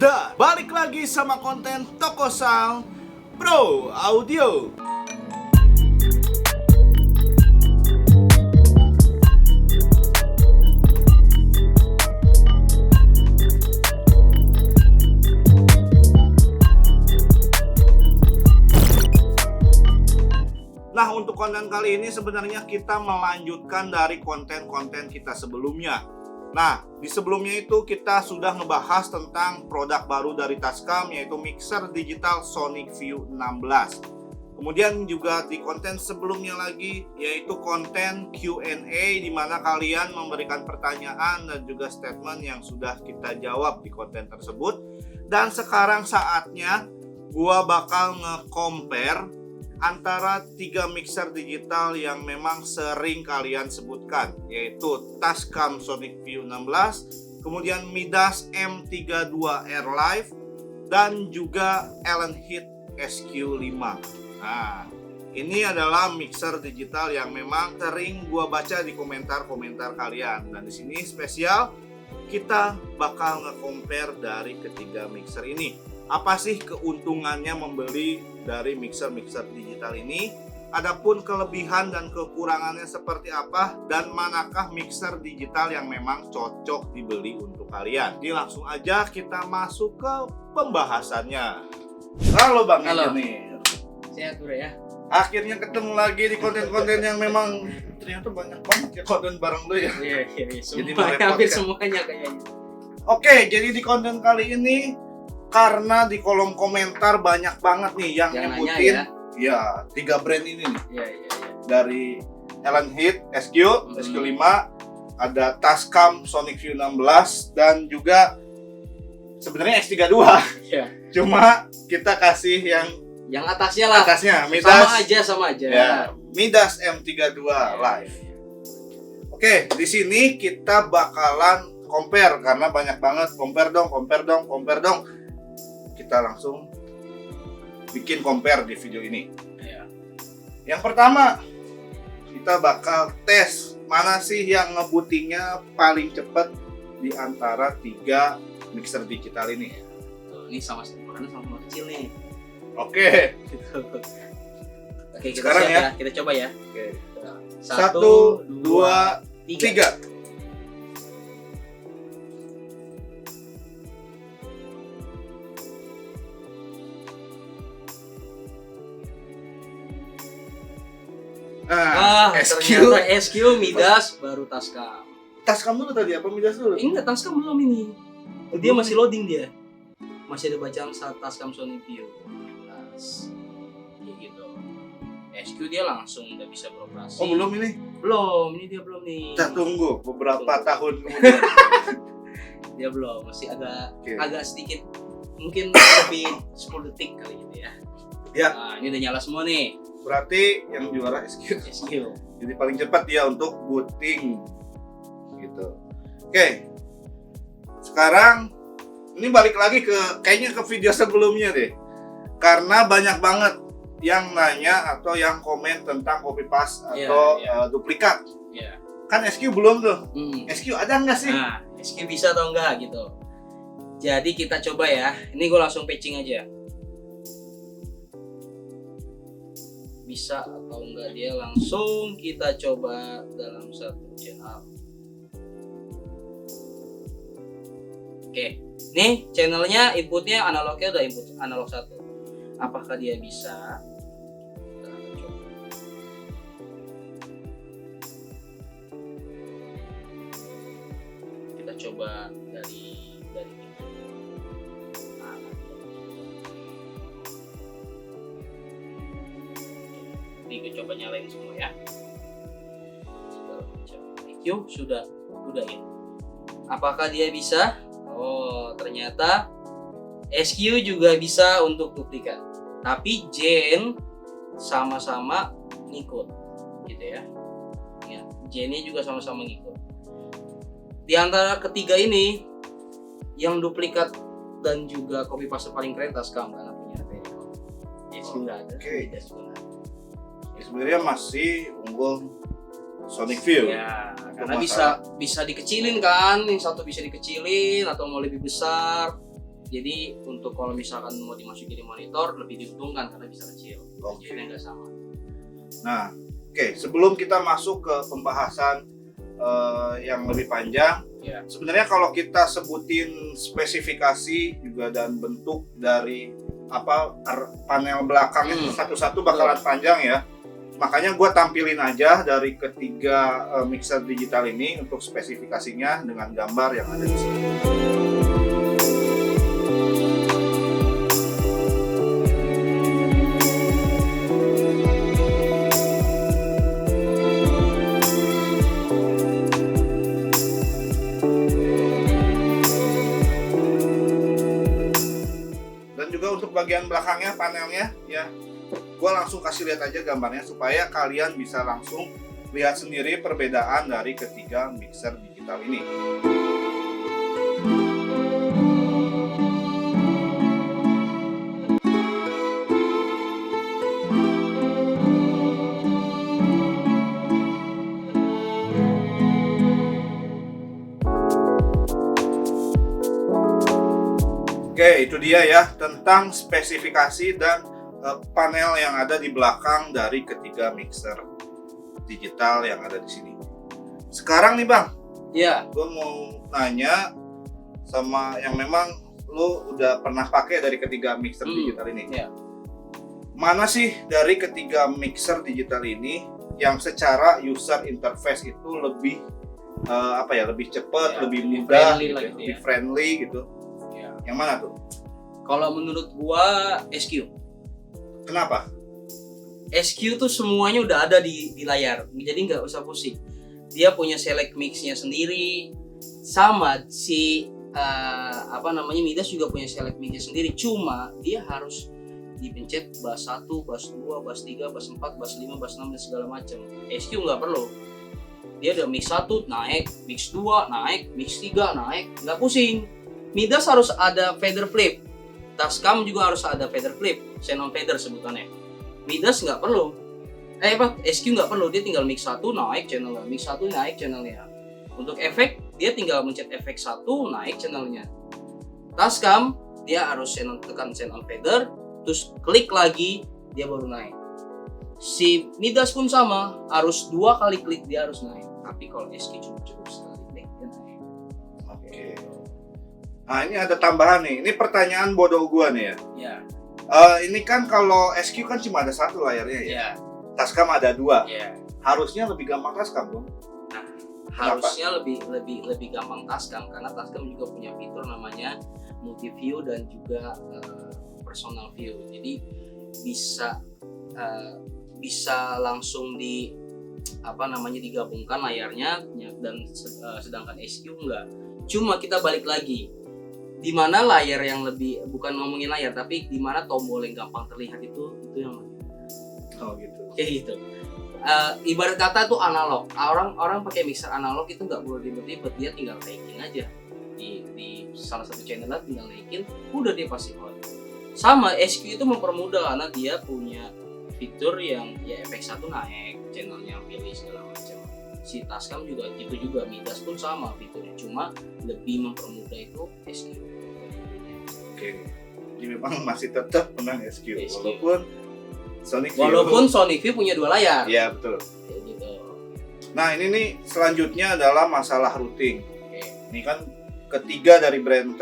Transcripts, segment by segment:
Dan balik lagi sama konten Toko Sound Pro Audio. Nah, untuk konten kali ini sebenarnya kita melanjutkan dari konten-konten kita sebelumnya. Nah, di sebelumnya itu kita sudah ngebahas tentang produk baru dari Tascam, yaitu mixer digital Sonic View 16. Kemudian juga di konten sebelumnya lagi, yaitu konten Q&A, di mana kalian memberikan pertanyaan dan juga statement yang sudah kita jawab di konten tersebut. Dan sekarang saatnya gua bakal nge-compare antara 3 mixer digital yang memang sering kalian sebutkan, yaitu Tascam Sonic View 16, kemudian Midas M32R Live, dan juga Elenheat SQ5. Nah, ini adalah mixer digital yang memang sering gua baca di komentar-komentar kalian, dan di sini spesial kita bakal nge-compare dari ketiga mixer ini. Apa sih keuntungannya membeli dari mixer-mixer digital ini? Adapun kelebihan dan kekurangannya seperti apa, dan manakah mixer digital yang memang cocok dibeli untuk kalian? Jadi langsung aja kita masuk ke pembahasannya. Halo Bang Engineer. Sehat bro ya. Akhirnya ketemu lagi di konten-konten yang memang ternyata banyak banget ya konten bareng lu ya. Iya. Jadi hampir semuanya kayaknya. Oke, jadi di konten kali ini, karena di kolom komentar banyak banget nih yang nyebutin ya 3 brand ini nih. Iya. Dari Elenheat SQ5, ada Tascam Sonic View 16, dan juga sebenarnya X32. Iya. Cuma kita kasih yang atasnya lah. Atasnya Midas. Sama aja. Ya, Midas M32 Live. Oke, di sini kita bakalan compare karena banyak banget compare dong. Kita langsung bikin compare di video ini. Ya. Yang pertama, kita bakal tes mana sih yang ngebootingnya paling cepat di antara 3 mixer digital ini. Tuh, ini sama ukurannya sama kecil nih. Oke. Oke, kita sekarang siap ya. Kita coba ya. Oke. 1, 2, 3. Ternyata SQ, Midas, baru Tascam. Tascam dulu tadi apa Midas dulu? Enggak, Tascam belum ini. Dia masih loading dia. Masih ada bacaan saat Tascam Sonic View. Midas. Ya gitu. SQ dia langsung udah bisa beroperasi. Oh, belum ini? Belum, ini dia belum nih. Kita tunggu beberapa tahun kemudian. Dia belum, masih agak sedikit, mungkin lebih 10 detik kali gitu ya. Ya. Nah, ini udah nyala semua nih. Berarti yang juara SQ. Jadi paling cepat dia untuk booting gitu. Oke. Sekarang ini balik lagi kayaknya ke video sebelumnya deh. Karena banyak banget yang nanya atau yang komen tentang copy paste atau duplikat. Iya. Kan SQ belum tuh. SQ ada nggak sih? Nah, SQ bisa atau enggak gitu. Jadi kita coba ya. Ini gue langsung patching aja. Bisa atau enggak dia langsung kita coba dalam satu channel. Oke, nih channelnya inputnya analognya udah input analog 1. Apakah dia bisa? Kita akan coba. Kita coba dari ini gue coba nyalain semua ya. EQ sudah ya. Apakah dia bisa? Oh, ternyata SQ juga bisa untuk duplikat. Tapi Gen sama-sama ngikut gitu ya. Ya, Gen-nya juga sama-sama ngikut. Di antara ketiga ini yang duplikat dan juga copy paste paling keren Tascam karena punya Vericon. SQ enggak ada. Sebenarnya masih unggul Sonic View. Ya, karena bisa dikecilin kan, yang satu bisa dikecilin atau mau lebih besar. Jadi untuk kalau misalkan mau dimasukin di monitor lebih diuntungkan karena bisa kecil. Oke. Kecilnya nggak sama. Nah, oke, sebelum kita masuk ke pembahasan yang lebih panjang, Ya. sebenarnya kalau kita sebutin spesifikasi juga dan bentuk dari panel belakangnya satu-satu bakalan panjang ya. Makanya gue tampilin aja dari ketiga mixer digital ini untuk spesifikasinya dengan gambar yang ada di sini. Dan juga untuk bagian belakangnya panelnya ya, gue langsung kasih lihat aja gambarnya supaya kalian bisa langsung lihat sendiri perbedaan dari ketiga mixer digital ini. Oke, itu dia ya tentang spesifikasi dan panel yang ada di belakang dari ketiga mixer digital yang ada di sini. Sekarang nih Bang, Ya. gue mau nanya sama yang memang lo udah pernah pakai dari ketiga mixer digital ini. Ya. Mana sih dari ketiga mixer digital ini yang secara user interface itu lebih lebih cepat, Ya, lebih lebih mudah, friendly gitu, lah gitu lebih ya. friendly gitu? Ya. Yang mana tuh? Kalau menurut gua SQ. Kenapa? SQ tuh semuanya udah ada di layar, jadi nggak usah pusing. Dia punya select mixnya sendiri, sama si Midas juga punya select mixnya sendiri. Cuma dia harus dipencet bass 1, bass 2, bass 3, bass 4, bass 5, bass 6 dan segala macam. SQ nggak perlu. Dia udah mix 1 naik, mix 2 naik, mix 3 naik, nggak pusing. Midas harus ada fader flip. Tascam juga harus ada fader flip, xenon fader sebutannya. Midas nggak perlu. SQ nggak perlu, dia tinggal mix 1 naik channelnya, mix 1 naik channelnya. Untuk efek, dia tinggal mencet efek 1 naik channelnya. Tascam, dia harus tekan xenon fader, terus klik lagi, dia baru naik. Si Midas pun sama, harus 2 kali klik dia harus naik. Tapi kalau SQ cuma cukup sekali klik dia naik. Oke. Nah ini ada tambahan nih, ini pertanyaan bodoh gua nih ya. Ya. Ini kan kalau SQ kan cuma ada satu layarnya ya. Ya. Tascam ada 2. Ya. Harusnya lebih gampang Tascam dong. Harusnya lebih gampang Tascam karena Tascam juga punya fitur namanya multi view dan juga personal view. Jadi bisa langsung digabungkan layarnya dan sedangkan SQ enggak. Cuma kita balik lagi. Di mana layar yang lebih, bukan ngomongin layar tapi di mana tombol yang gampang terlihat itu yang Gitu. kayak gitu. Ibarat kata itu analog. Orang pakai mixer analog itu nggak perlu ribet-ribet, dia tinggal naikin aja di salah satu channel tinggal naikin, udah dia pasti on. Sama SQ itu mempermudah karena dia punya fitur yang ya efek 1 naik, channelnya pilih segala macam. Si Tascam juga gitu juga, Midas pun sama fiturnya, cuma lebih mempermudah itu SQ. Oke. Jadi memang masih tetap menang SQ. SQ. Walaupun Sony View punya 2 layar. Iya betul. Kayak gitu. Nah ini nih selanjutnya adalah masalah routing. Oke. Ini kan ketiga dari brand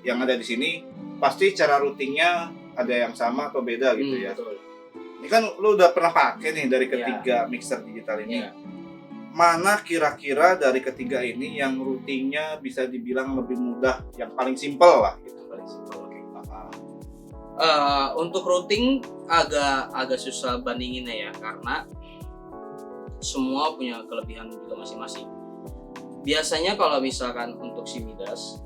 yang ada di sini, pasti cara routingnya ada yang sama atau beda gitu ya. Betul. Ini kan lu udah pernah pakai nih dari ketiga mixer digital ini. Ya. Mana kira-kira dari ketiga ini yang routingnya bisa dibilang lebih mudah, yang paling simpel lah gitu. Paling simpel. Untuk routing agak susah bandinginnya ya, karena semua punya kelebihan juga masing-masing. Biasanya kalau misalkan untuk si Midas,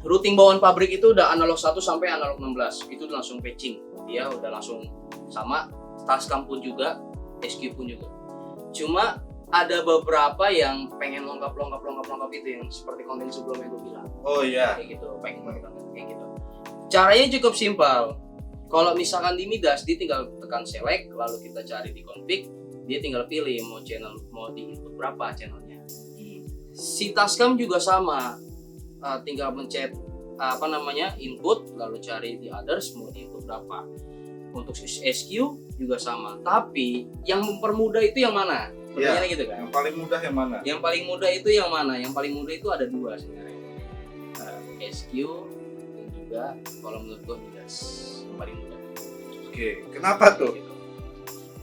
routing bawaan pabrik itu udah analog 1 sampai analog 16, itu langsung patching, dia udah langsung sama. Tascam pun juga, SQ pun juga. Cuma ada beberapa yang pengen lengkap itu, yang seperti konten sebelumnya gue bilang. Oh iya. Kayak gitu, pengen kayak gitu. Caranya cukup simpel. Kalau misalkan di Midas, dia tinggal tekan select, lalu kita cari di config, dia tinggal pilih mau di input berapa channelnya. Si Tascam juga sama. tinggal mencet input, lalu cari di others mau di input berapa. Untuk SQ juga sama, tapi yang mempermudah itu yang mana? Pertanyaannya gitu kan? Yang paling mudah yang mana? Yang paling mudah itu yang mana? Yang paling mudah itu ada dua sebenarnya, SQ dan juga kalau menurut gue Midas yang paling mudah. Oke, kenapa tuh? Gitu.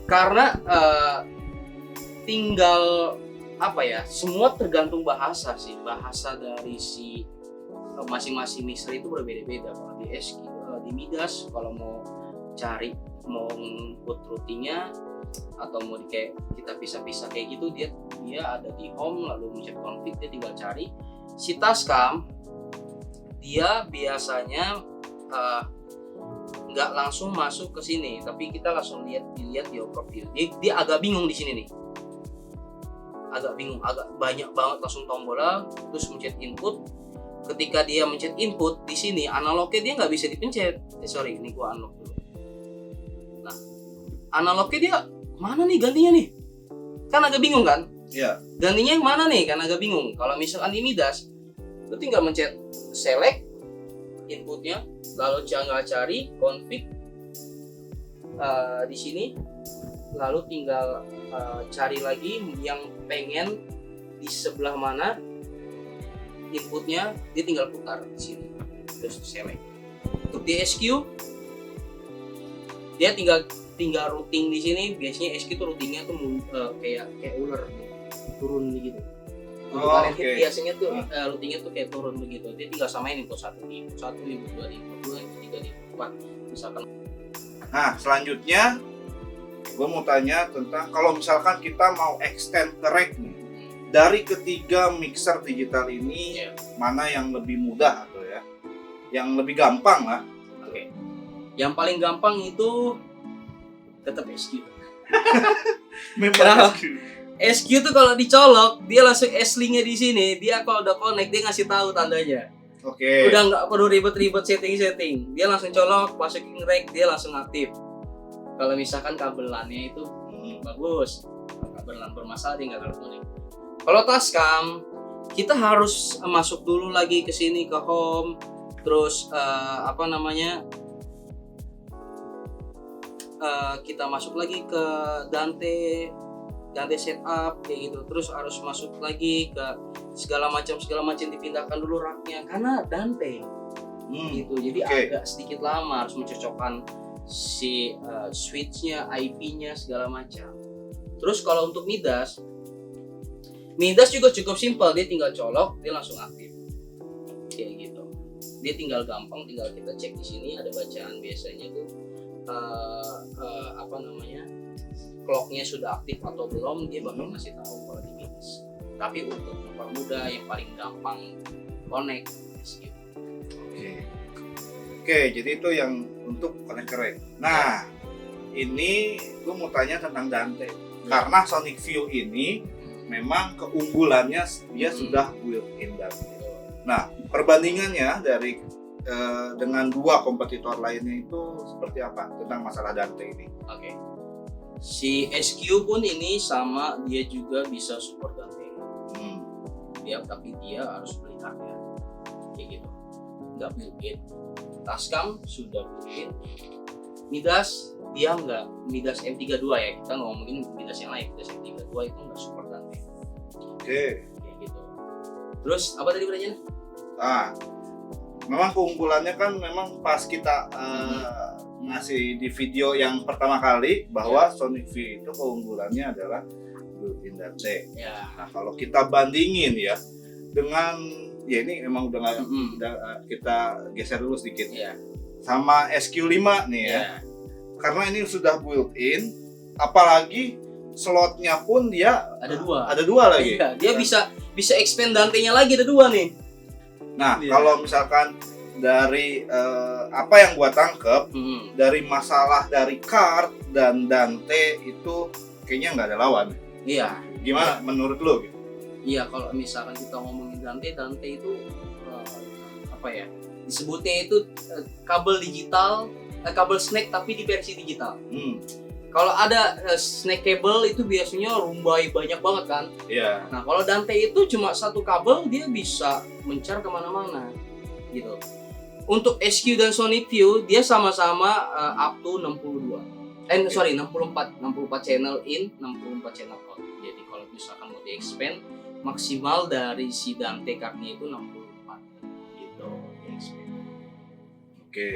Karena tinggal semua tergantung bahasa sih, bahasa dari si masing-masing mixer itu berbeda-beda. Kalau di SQ, di Midas kalau mau cari mau input routingnya atau mau kayak kita pisah-pisah kayak gitu, dia ada di home lalu mencet config, dia tinggal cari. Si Tascam dia biasanya nggak langsung masuk ke sini, tapi kita langsung dilihat di profil. Dia agak bingung di sini nih, agak banyak banget langsung tombolnya, terus mencet input. Ketika dia mencet input di sini analognya dia nggak bisa dipencet. Ini gua unlock dulu. Nah, analognya dia mana nih gantinya nih? Kan agak bingung kan? Iya. Gantinya yang mana nih? Kan agak bingung. Kalau misalkan di Midas, lu tinggal mencet select inputnya, lalu tinggal cari config di sini, lalu tinggal cari lagi yang pengen di sebelah mana inputnya, dia tinggal putar di sini, terus select. Untuk di SQ, dia tinggal routing di sini. Biasanya SQ tuh routingnya tuh kayak ular turun begitu. Untuk kalian hit biasanya tuh routingnya tuh kayak turun begitu. Dia tinggal samain input 1, input 1, input 2, input 2, input 3, input 4 misalkan. Nah, selanjutnya gue mau tanya tentang kalau misalkan kita mau extend ke rack nih, dari ketiga mixer digital ini mana yang lebih mudah atau ya yang lebih gampang lah? Oke. Yang paling gampang itu tetap SQ. Memang SQ tuh kalau dicolok dia langsung S-linknya di sini. Dia kalau udah connect dia ngasih tahu tandanya. Oke. Udah nggak perlu ribet-ribet setting. Dia langsung colok, masukin rack, dia langsung aktif. Kalau misalkan kabelannya itu bagus, kabelan bermasalah dia nggak akan connect. Kalau Tascam kita harus masuk dulu lagi ke sini ke home, terus kita masuk lagi ke Dante setup kayak gitu, terus harus masuk lagi ke segala macam dipindahkan dulu raknya karena Dante gitu. Jadi agak sedikit lama, harus mencocokkan si switchnya, IP-nya segala macam. Terus kalau untuk Midas juga cukup simpel, dia tinggal colok, dia langsung aktif kayak gitu. Dia tinggal gampang, tinggal kita cek di sini ada bacaan biasanya tuh clocknya sudah aktif atau belum, dia bakal ngasih tahu kalau di Midas. Tapi untuk mempermudah yang paling gampang connect gitu. Oke, jadi itu yang untuk connect ke rack. Nah, ini gue mau tanya tentang Dante. Karena Sonic View ini memang keunggulannya dia sudah built-in Dante. Nah, perbandingannya dari dengan dua kompetitor lainnya itu seperti apa tentang masalah Dante ini? Oke. Si SQ pun ini sama, dia juga bisa support Dante. Tapi dia harus beli hardware kayak gitu. Nggak built-in. Tascam sudah built-in. Midas dia nggak, Midas M32 ya, kita ngomongin Midas yang lain. Midas M32 itu nggak support Dante. Oke. Kayak gitu. Terus apa tadi pertanyaannya? Memang keunggulannya kan memang pas kita ngasih di video yang pertama kali bahwa Sonic View itu keunggulannya adalah built-in Dante. Nah, kalau kita bandingin ya dengan ini memang udah kita geser dulu sedikit sama SQ5 nih ya. Karena ini sudah built-in, apalagi slotnya pun dia ada dua lagi. Dia bisa expand Dante-nya lagi, ada dua nih. Nah, kalau misalkan dari apa yang gua tangkep dari masalah dari Card dan Dante itu kayaknya nggak ada lawan. Iya. Gimana menurut lo? Gitu? Iya, kalau misalkan kita ngomongin Dante itu disebutnya itu kabel digital, kabel snack tapi di versi digital. Kalau ada snackable itu biasanya rumbai banyak banget kan. Iya. Nah kalau Dante itu cuma satu kabel dia bisa mencar kemana-mana gitu. Untuk SQ dan Sonic View dia sama-sama up to 64 channel in, 64 channel out. Jadi kalau misalkan mau di expand maksimal dari si Dante cardnya itu 64 gitu di expand. Oke.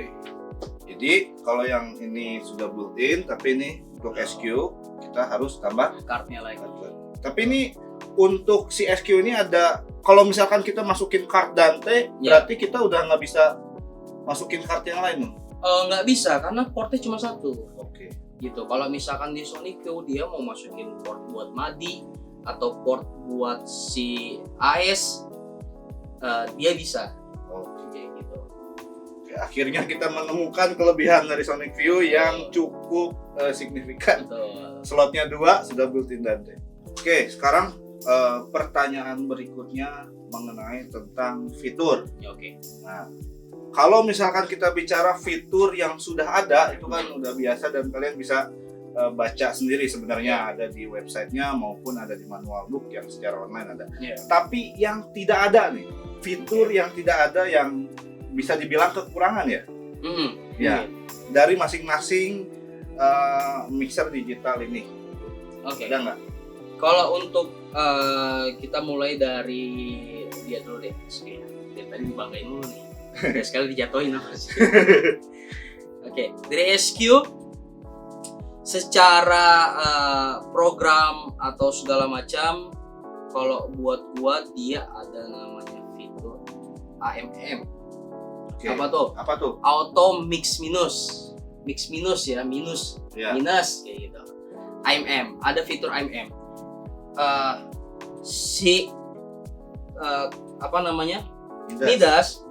Jadi kalau yang ini sudah built-in, tapi ini untuk SQ kita harus tambah Cardnya lagi. Tapi ini untuk si SQ ini ada, kalau misalkan kita masukin card Dante, Ya. berarti kita udah nggak bisa masukin card yang lain dong? Nggak bisa karena portnya cuma satu. Oke. Gitu. Kalau misalkan di Sonic View dia mau masukin port buat Madi atau port buat si AS, dia bisa. Oke. Kayak gitu. Oke, akhirnya kita menemukan kelebihan dari Sonic View yang cukup signifikan. Betul. Slotnya 2 sudah built-in Dante. Oke, sekarang pertanyaan berikutnya mengenai tentang fitur. Ya, oke. Nah, kalau misalkan kita bicara fitur yang sudah ada, itu kan udah biasa dan kalian bisa baca sendiri sebenarnya, ada di websitenya maupun ada di manual book yang secara online ada. Ya. Tapi yang tidak ada nih, fitur yang tidak ada yang bisa dibilang kekurangan ya, Ya. dari masing-masing mixer digital ini. Oke. Ada nggak? Kalau untuk kita mulai dari dia dulu deh, SQ. Dia tadi dibanggain dulu nih. Udah sekali dijatuhin apa sih? Oke, dari SQ secara program atau segala macam, kalau buat dia ada namanya fitur AMM. Oke. Apa tuh? Apa tuh? Auto mix minus ya, minus Ya. kayak gitu. AMM, ada fitur AMM. Apa namanya? Midas,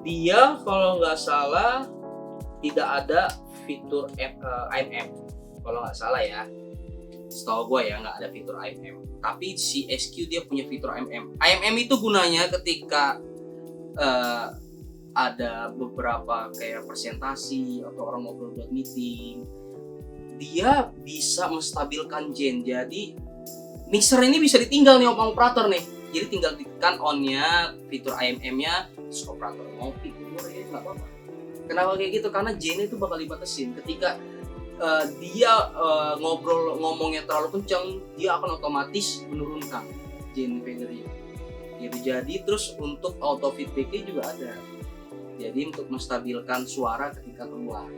dia kalau nggak salah tidak ada fitur AMM. Kalau nggak salah ya, setahu gue ya nggak ada fitur AMM. Tapi si SQ dia punya fitur AMM. AMM itu gunanya ketika ada beberapa kayak presentasi atau orang ngobrol buat meeting, dia bisa menstabilkan gen. Jadi mixer ini bisa ditinggal nih sama operator nih. Jadi tinggal ditekan on-nya, fitur AMM-nya, terus operator ngopi, umur ya nggak apa-apa. Kenapa kayak gitu? Karena gen itu bakal dibatasin. Ketika dia ngomongnya terlalu kencang, dia akan otomatis menurunkan gen fadernya. Gitu. Jadi terus untuk auto feedback-nya juga ada. Jadi untuk menstabilkan suara ketika keluar.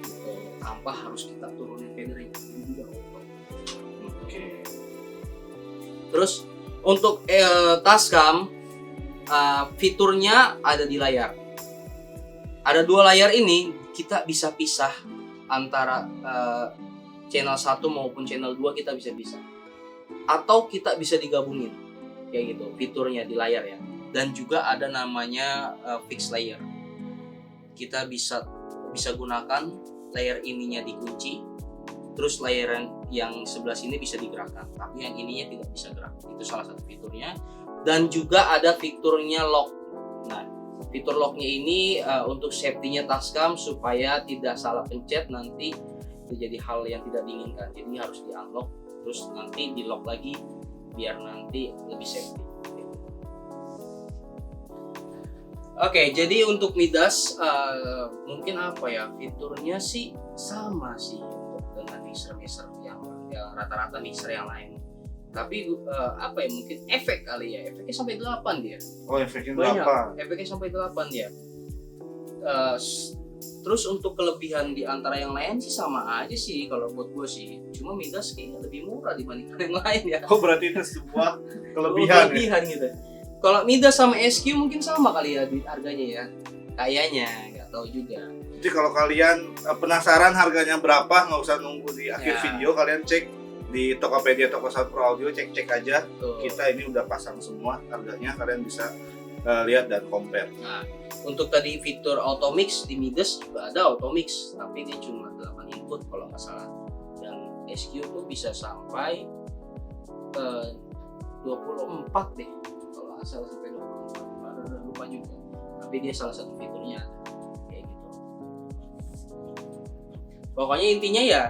Gitu. Tanpa harus kita turunin fadernya. Ini juga auto. Oke. Terus untuk Tascam fiturnya ada di layar. Ada 2 layar ini kita bisa pisah antara channel 1 maupun channel 2 kita bisa pisah. Atau kita bisa digabungin. Kayak gitu fiturnya di layar ya. Dan juga ada namanya fixed layer. Kita bisa gunakan layer ininya dikunci. Terus layer yang sebelah sini bisa digerakkan, tapi yang ininya tidak bisa gerak. Itu salah satu fiturnya. Dan juga ada fiturnya lock. Nah, fitur locknya ini untuk safety-nya Tascam supaya tidak salah pencet nanti terjadi hal yang tidak diinginkan. Jadi harus di unlock, terus nanti di lock lagi biar nanti lebih safety. Oke, jadi untuk Midas mungkin apa ya, fiturnya sih sama sih dengan mixer yang rata-rata mixer yang lain. Tapi apa ya, mungkin efek kali ya, efeknya sampai 8 dia. Oh, efeknya Banyak, berapa? efeknya sampai 8 dia. Terus untuk kelebihan di antara yang lain sih sama aja sih kalau buat gue sih. Cuma Midas kayaknya lebih murah dibandingkan yang lain ya. Oh, berarti itu sebuah kelebihan. Kelebihan gitu. Kalau Midas sama SQ mungkin sama kali ya di harganya ya. Kayaknya, nggak tahu juga. Jadi kalau kalian penasaran harganya berapa, nggak usah nunggu di akhir Ya. video, kalian cek di Tokopedia Tokosat Pro Audio, cek aja. Tuh. Kita ini udah pasang semua harganya, kalian bisa lihat dan compare. Nah, untuk tadi fitur auto mix di Midas juga ada auto mix, tapi dia cuma 8 input kalau nggak salah. Dan SQ tuh bisa sampai 24 deh. Kalau nggak salah sampai 24. Baru lupa juga. Tapi dia salah satu fiturnya ada kayak gitu. Pokoknya intinya ya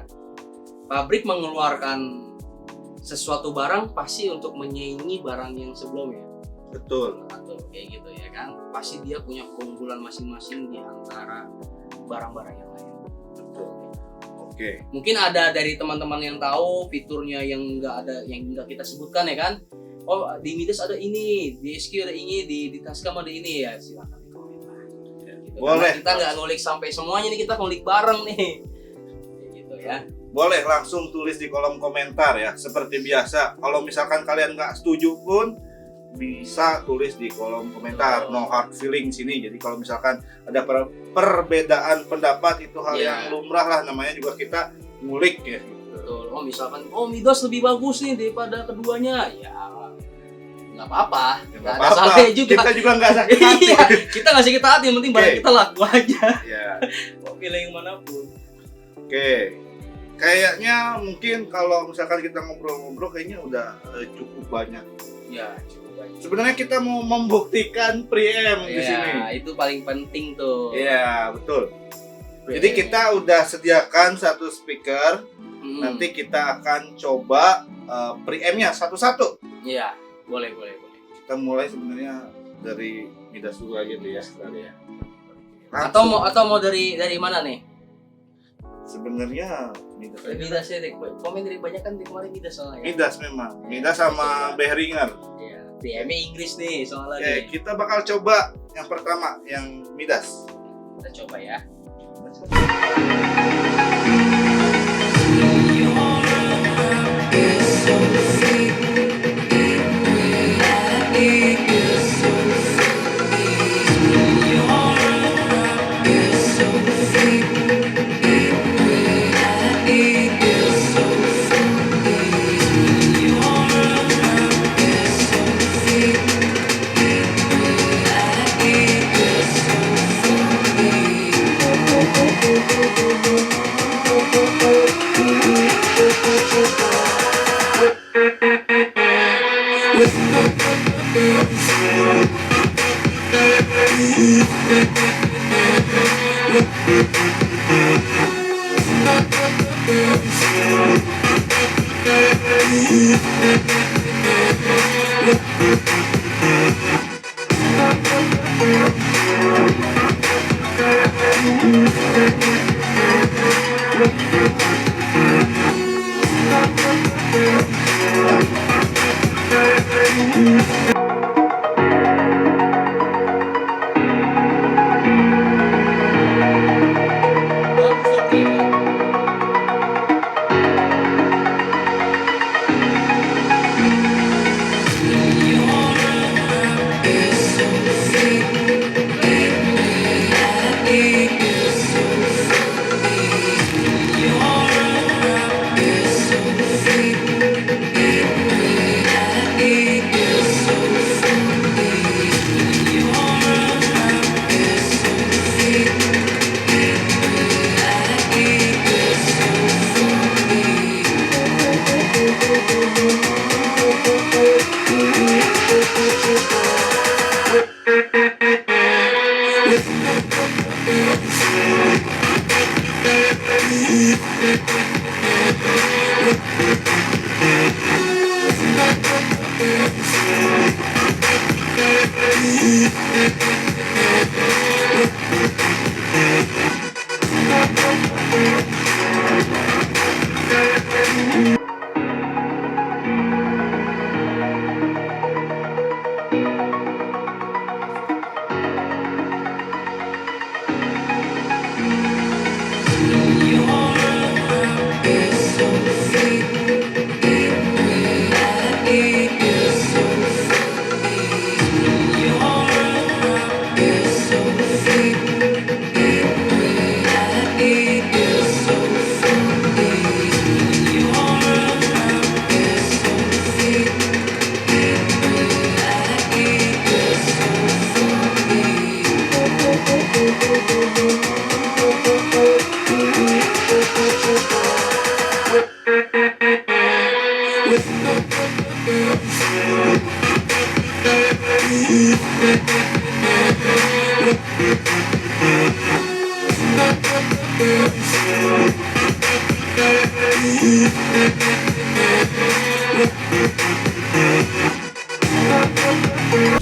pabrik mengeluarkan sesuatu barang pasti untuk menyaingi barang yang sebelumnya. Betul. Atau kayak gitu ya kan. Pasti dia punya keunggulan masing-masing di antara barang-barang yang lain. Betul. Oke. Mungkin ada dari teman-teman yang tahu fiturnya yang nggak kita sebutkan ya kan. Oh, di Midas ada ini, di SQ ada ini, di Tascam ada ini, ya silakan di komen lah. Gitu. Boleh. Karena kita nggak ngulik sampai semuanya nih, kita ngulik bareng nih. Kayak gitu ya. Boleh langsung tulis di kolom komentar ya. Seperti biasa, kalau misalkan kalian nggak setuju pun bisa tulis di kolom komentar. No hard feeling sini. Jadi kalau misalkan ada perbedaan pendapat itu hal yang lumrah lah, namanya juga kita ngulik ya. Betul. Oh misalkan, Midas lebih bagus nih daripada keduanya, ya nggak apa-apa. Nggak ada salahnya juga. Kita juga nggak sakit hati. Iya, kita nggak sakit hati, yang penting barang kita laku aja. Iya. Mau pilih yang manapun. Oke. Kayaknya mungkin kalau misalkan kita ngobrol-ngobrol kayaknya udah cukup banyak. Ya, cukup banyak. Sebenarnya kita mau membuktikan preamp di sini. Iya, itu paling penting tuh. Iya, betul. Jadi kita udah sediakan satu speaker. Nanti kita akan coba preampnya satu-satu. Iya, boleh. Kita mulai sebenarnya dari Midas dulu aja deh ya. Atau mau dari mana nih? Sebenarnya Midas ya, komen dari banyak kan kemarin Midas soalnya. Midas memang. Midas sama Behringer. Iya, PM-nya Inggris nih soalnya. Oke, kita bakal coba yang pertama, yang Midas. Kita coba ya.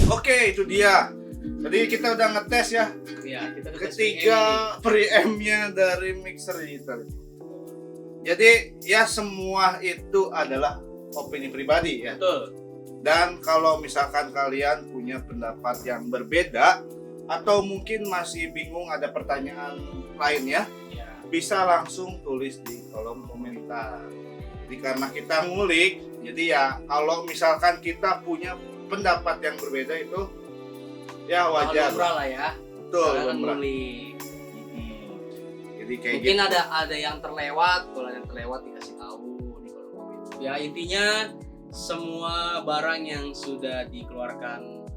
Oke, itu dia. Jadi kita udah ngetes ya Ya, kita ketiga preamp-nya dari mixer ini. Jadi ya semua itu adalah opini pribadi ya. Betul. Dan kalau misalkan kalian punya pendapat yang berbeda atau mungkin masih bingung ada pertanyaan lainnya, Ya. bisa langsung tulis di kolom komentar. Jadi karena kita ngulik, jadi ya kalau misalkan kita punya pendapat yang berbeda itu ya wajar. Lumrah lah ya. Betul, Jangan lumrah. ngulik. Jadi kayak Mungkin gitu. ada yang terlewat, kalau yang terlewat dikasih tahu di kolom komentar. Ya intinya semua barang yang sudah dikeluarkan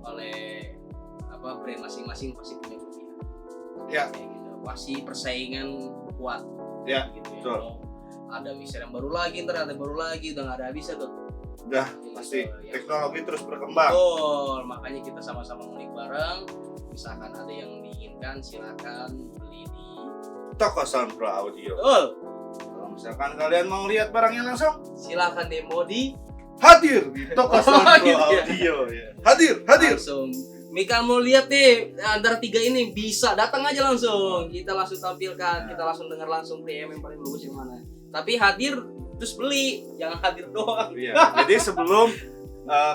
oleh brand masing-masing pasti punya kelebihan. Ya. Kayak gitu. Pasti persaingan kuat. Ya, Gitu ya. betul. Mau ada mixer yang baru lagi, ntar ada baru lagi, udah nggak ada habisnya tuh. Udah Gitu, pasti ya. teknologi terus berkembang. Betul, makanya kita sama-sama ngulik bareng. Misalkan ada yang diinginkan, silakan beli di. Toko Sound Pro Audio. Betul. Kalau misalkan kalian mau lihat barangnya langsung, Silakan demo di hadir di Toko Sound Pro Gitu ya. Audio ya. Hadir. langsung. Mika mau lihat nih antara tiga ini bisa datang aja langsung. Kita langsung tampilkan, kita langsung dengar langsung preamp yang paling bagus yang mana. Tapi hadir terus beli, jangan hadir doang. Iya. Jadi sebelum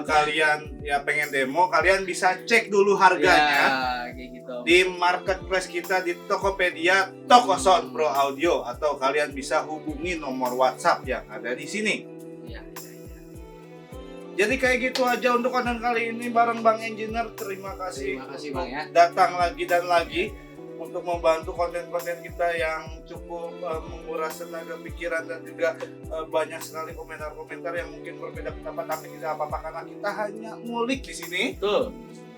kalian ya pengen demo, kalian bisa cek dulu harganya Ya, kayak gitu. di marketplace kita di Tokopedia Toko Sound Pro Audio, atau kalian bisa hubungi nomor WhatsApp yang ada di sini. Ya. Jadi kayak gitu aja untuk konten kali ini bareng Bang Engineer. Terima kasih, Terima kasih, untuk Bang, ya. datang lagi dan lagi untuk membantu konten-konten kita yang cukup menguras tenaga pikiran, dan juga banyak sekali komentar-komentar yang mungkin berbeda pendapat, tapi tidak apa-apa karena kita hanya ngulik di sini. Tuh.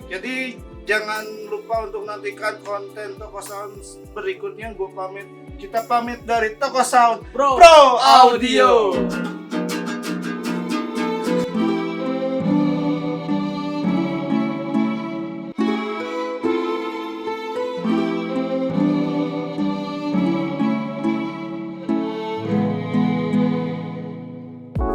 Jadi jangan lupa untuk nantikan konten Toko Sound berikutnya. Gue pamit, kita pamit dari Toko Sound Pro Pro Audio.